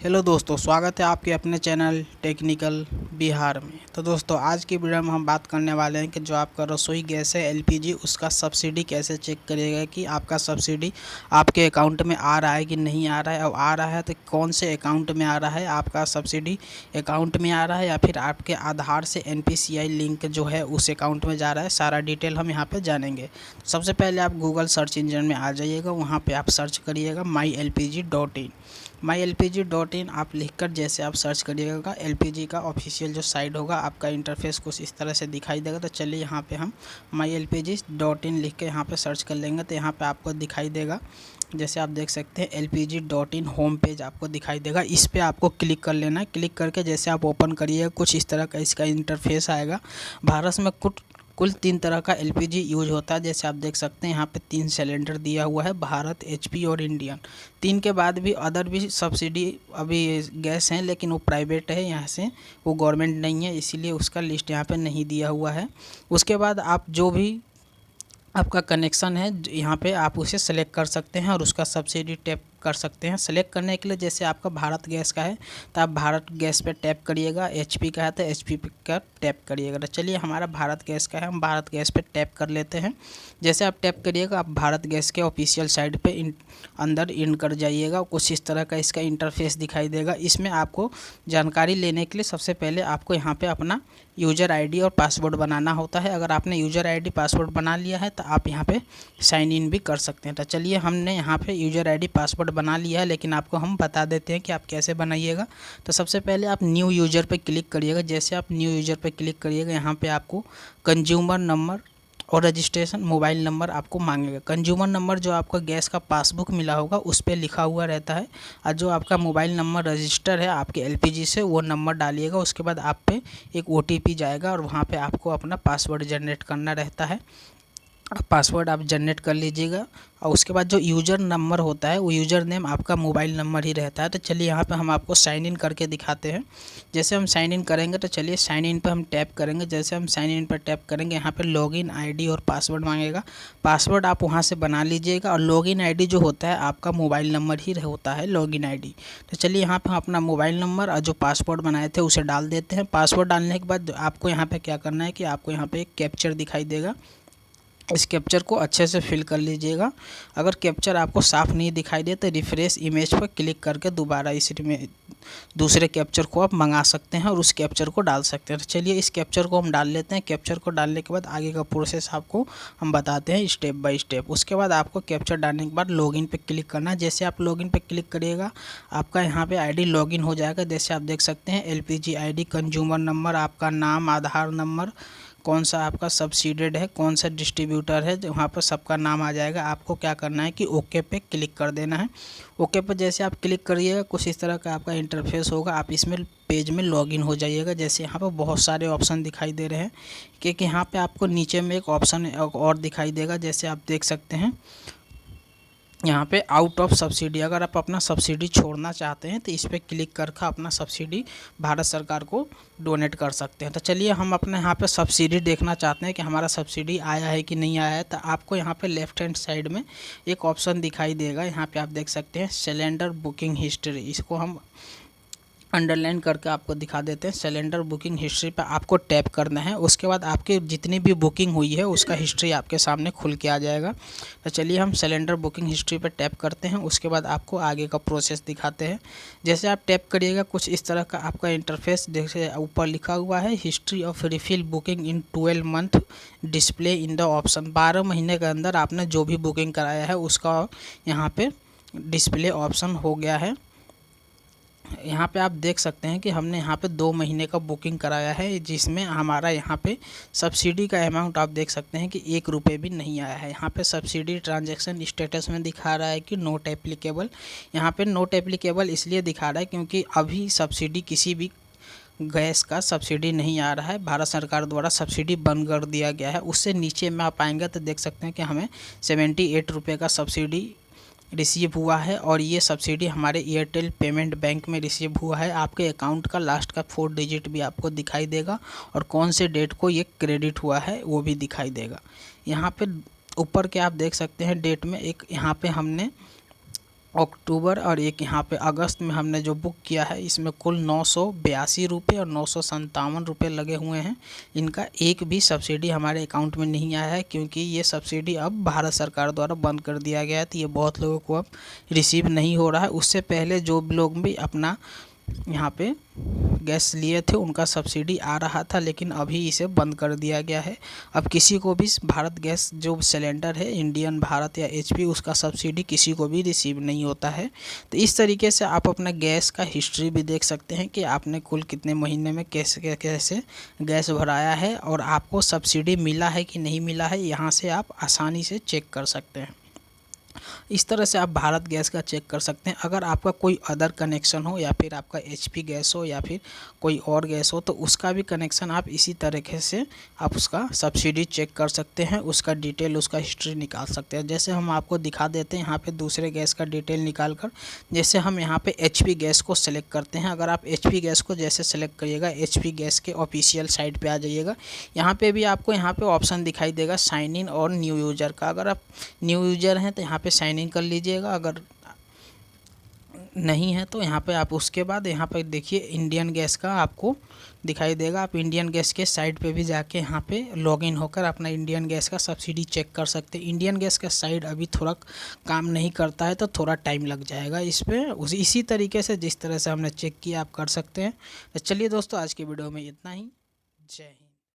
Hello दोस्तों, स्वागत है आपके अपने चैनल टेक्निकल बिहार में। तो दोस्तों, आज की वीडियो में हम बात करने वाले हैं कि जो आपका रसोई गैस है एलपीजी, उसका सब्सिडी कैसे चेक करिएगा कि आपका सब्सिडी आपके अकाउंट में आ रहा है कि नहीं आ रहा है, और आ रहा है तो कौन से अकाउंट में आ रहा है। आपका सब्सिडी अकाउंट में आ रहा है या फिर आपके आधार से एनपीसीआई लिंक जो है उस अकाउंट में जा रहा है। सारा डिटेल हम यहाँ पर जानेंगे। सबसे पहले आप गूगल सर्च इंजन में आ जाइएगा, वहाँ पर आप सर्च करिएगा mylpg.in। mylpg.in आप लिखकर जैसे आप सर्च करिएगा, एलपीजी का ऑफिशियल जो साइट होगा, आपका इंटरफेस कुछ इस तरह से दिखाई देगा। तो चलिए यहाँ पे हम mylpg.in लिख के यहाँ पे सर्च कर लेंगे तो यहाँ पे आपको दिखाई देगा। जैसे आप देख सकते हैं lpg.in होम पेज आपको दिखाई देगा। इस पे आपको क्लिक कर लेना है। क्लिक करके जैसे आप ओपन करिएगा, कुछ इस तरह का इसका इंटरफेस आएगा। भारत में कुल 3 तरह का एलपीजी यूज होता है। जैसे आप देख सकते हैं यहाँ पे 3 सिलेंडर दिया हुआ है, भारत, एचपी और इंडियन। 3 के बाद भी अदर भी सब्सिडी अभी गैस हैं, लेकिन वो प्राइवेट है, यहाँ से वो गवर्नमेंट नहीं है, इसीलिए उसका लिस्ट यहाँ पे नहीं दिया हुआ है। उसके बाद आप जो भी आपका कनेक्शन है यहाँ पे आप उसे सेलेक्ट कर सकते हैं और उसका सब्सिडी टैप कर सकते हैं। सेलेक्ट करने के लिए जैसे आपका भारत गैस का है तो आप भारत गैस पे टैप करिएगा, एचपी का है तो एचपी का टैप करिएगा। तो चलिए हमारा भारत गैस का है, हम भारत गैस पे टैप कर लेते हैं। जैसे आप टैप करिएगा, आप भारत गैस के ऑफिशियल साइट पे अंदर इन कर जाइएगा। कुछ इस तरह का इसका इंटरफेस दिखाई देगा। इसमें आपको जानकारी लेने के लिए सबसे पहले आपको यहाँ पे अपना यूज़र आईडी और पासवर्ड बनाना होता है। अगर आपने यूज़र आईडी पासवर्ड बना लिया है तो आप यहाँ पे साइन इन भी कर सकते हैं। तो चलिए हमने यहाँ पे यूज़र आईडी पासवर्ड बना लिया है, लेकिन आपको हम बता देते हैं कि आप कैसे बनाइएगा। तो सबसे पहले आप न्यू यूज़र पे क्लिक करिएगा। जैसे आप न्यू यूज़र पे क्लिक करिएगा, यहाँ पे आपको कंज्यूमर नंबर और रजिस्ट्रेशन मोबाइल नंबर आपको मांगेगा। कंज्यूमर नंबर जो आपका गैस का पासबुक मिला होगा उस पर लिखा हुआ रहता है, और जो आपका मोबाइल नंबर रजिस्टर है आपके एलपीजी से, वो नंबर डालिएगा। उसके बाद आप पे एक ओटीपी जाएगा और वहाँ पे आपको अपना पासवर्ड जनरेट करना रहता है। पासवर्ड आप जनरेट कर लीजिएगा, और उसके बाद जो यूज़र नंबर होता है वो यूज़र नेम आपका मोबाइल नंबर ही रहता है। तो चलिए यहाँ पे हम आपको साइन इन करके दिखाते हैं। जैसे हम साइन इन करेंगे तो चलिए साइन इन पे हम टैप करेंगे। जैसे हम साइन इन पर टैप करेंगे, यहाँ पे लॉगिन आईडी और पासवर्ड मांगेगा। पासवर्ड आप वहाँ से बना लीजिएगा, और लॉगिन आईडी जो होता है आपका मोबाइल नंबर ही होता है लॉगिन आईडी। तो चलिए यहाँ पर हम अपना मोबाइल नंबर और जो पासवर्ड बनाए थे उसे डाल देते हैं। पासवर्ड डालने के बाद आपको यहाँ पर क्या करना है कि आपको यहाँ पर एक कैप्चर दिखाई देगा। इस कैप्चर को अच्छे से फिल कर लीजिएगा। अगर कैप्चर आपको साफ़ नहीं दिखाई दे तो रिफ्रेश इमेज पर क्लिक करके दोबारा इस में दूसरे कैप्चर को आप मंगा सकते हैं और उस कैप्चर को डाल सकते हैं। तो चलिए इस कैप्चर को हम डाल लेते हैं। कैप्चर को डालने के बाद आगे का प्रोसेस आपको हम बताते हैं स्टेप बाय स्टेप। उसके बाद आपको कैप्चर डालने के बाद लॉगिन पे क्लिक करना है। जैसे आप लॉगिन पे क्लिक करिएगा, आपका यहाँ पे आईडी लॉगिन हो जाएगा। जैसे आप देख सकते हैं एलपीजी आईडी, कंज्यूमर नंबर, आपका नाम, आधार नंबर, कौन सा आपका सब्सिडेड है, कौन सा डिस्ट्रीब्यूटर है, वहाँ पर सबका नाम आ जाएगा। आपको क्या करना है कि ओके पे क्लिक कर देना है। ओके पे जैसे आप क्लिक करिएगा, कुछ इस तरह का आपका इंटरफेस होगा। आप इसमें पेज में लॉगिन हो जाइएगा। जैसे यहाँ पर बहुत सारे ऑप्शन दिखाई दे रहे हैं, क्योंकि यहाँ पे आपको नीचे में एक ऑप्शन और दिखाई देगा। जैसे आप देख सकते हैं यहाँ पे आउट ऑफ सब्सिडी, अगर आप अपना सब्सिडी छोड़ना चाहते हैं तो इस पर क्लिक करके अपना सब्सिडी भारत सरकार को डोनेट कर सकते हैं। तो चलिए हम अपने यहाँ पे सब्सिडी देखना चाहते हैं कि हमारा सब्सिडी आया है कि नहीं आया है। तो आपको यहाँ पे लेफ्ट हैंड साइड में एक ऑप्शन दिखाई देगा। यहाँ पे आप देख सकते हैं सिलेंडर बुकिंग हिस्ट्री, इसको हम अंडरलाइन करके आपको दिखा देते हैं। सिलेंडर बुकिंग हिस्ट्री पर आपको टैप करना है। उसके बाद आपकी जितनी भी बुकिंग हुई है उसका हिस्ट्री आपके सामने खुल के आ जाएगा। तो चलिए हम सिलेंडर बुकिंग हिस्ट्री पर टैप करते हैं। उसके बाद आपको आगे का प्रोसेस दिखाते हैं। जैसे आप टैप करिएगा, कुछ इस तरह का आपका इंटरफेस जैसे ऊपर लिखा हुआ है history of refill booking in 12 month display in the option. 12 महीने के अंदर आपने जो भी बुकिंग कराया है उसका यहाँ पर डिस्प्ले ऑप्शन हो गया है। यहाँ पे आप देख सकते हैं कि हमने यहाँ पे 2 महीने का बुकिंग कराया है, जिसमें हमारा यहाँ पे सब्सिडी का अमाउंट आप देख सकते हैं कि 1 रुपये भी नहीं आया है। यहाँ पे सब्सिडी ट्रांजैक्शन स्टेटस में दिखा रहा है कि नोट एप्लीकेबल। यहाँ पे नोट एप्लीकेबल इसलिए दिखा रहा है क्योंकि अभी सब्सिडी किसी भी गैस का सब्सिडी नहीं आ रहा है। भारत सरकार द्वारा सब्सिडी बंद कर दिया गया है। उससे नीचे में आप आएंगे तो देख सकते हैं कि हमें 78 रुपये का सब्सिडी रिसीव हुआ है, और ये सब्सिडी हमारे एयरटेल पेमेंट बैंक में रिसीव हुआ है। आपके अकाउंट का लास्ट का 4 डिजिट भी आपको दिखाई देगा, और कौन से डेट को ये क्रेडिट हुआ है वो भी दिखाई देगा। यहाँ पे ऊपर के आप देख सकते हैं डेट में एक यहाँ पे हमने अक्टूबर और एक यहाँ पे अगस्त में हमने जो बुक किया है, इसमें कुल 982 रुपये और 957 रुपये लगे हुए हैं। इनका एक भी सब्सिडी हमारे अकाउंट में नहीं आया है, क्योंकि ये सब्सिडी अब भारत सरकार द्वारा बंद कर दिया गया है। तो ये बहुत लोगों को अब रिसीव नहीं हो रहा है। उससे पहले जो लोग भी अपना यहाँ पे गैस लिए थे उनका सब्सिडी आ रहा था, लेकिन अभी इसे बंद कर दिया गया है। अब किसी को भी भारत गैस जो सिलेंडर है, इंडियन, भारत या एचपी, उसका सब्सिडी किसी को भी रिसीव नहीं होता है। तो इस तरीके से आप अपना गैस का हिस्ट्री भी देख सकते हैं कि आपने कुल कितने महीने में कैसे कैसे गैस भराया है और आपको सब्सिडी मिला है कि नहीं मिला है, यहाँ से आप आसानी से चेक कर सकते हैं। इस तरह से आप भारत गैस का चेक कर सकते हैं। अगर आपका कोई अदर कनेक्शन हो या फिर आपका एचपी गैस हो या फिर कोई और गैस हो, तो उसका भी कनेक्शन आप इसी तरीके से आप उसका सब्सिडी चेक कर सकते हैं, उसका डिटेल, उसका हिस्ट्री निकाल सकते हैं। जैसे हम आपको दिखा देते हैं यहाँ पे दूसरे गैस का डिटेल निकाल कर। जैसे हम यहाँ पे एचपी गैस को सेलेक्ट करते हैं। अगर आप एचपी गैस को जैसे सेलेक्ट करिएगा, एचपी गैस के ऑफिशियल साइट पे आ जाइएगा। यहाँ पे भी आपको यहाँ पे ऑप्शन दिखाई देगा साइन इन और न्यू यूज़र का। अगर आप न्यू यूज़र हैं तो यहाँ पे साइन इन कर लीजिएगा, अगर नहीं है तो यहाँ पे आप उसके बाद यहाँ पे देखिए इंडियन गैस का आपको दिखाई देगा। आप इंडियन गैस के साइट पे भी जाके यहाँ पे लॉगिन होकर अपना इंडियन गैस का सब्सिडी चेक कर सकते हैं। इंडियन गैस का साइट अभी थोड़ा काम नहीं करता है, तो थोड़ा टाइम लग जाएगा इस पर। इसी तरीके से जिस तरह से हमने चेक किया आप कर सकते हैं। तो चलिए दोस्तों, आज की वीडियो में इतना ही। जय हिंद।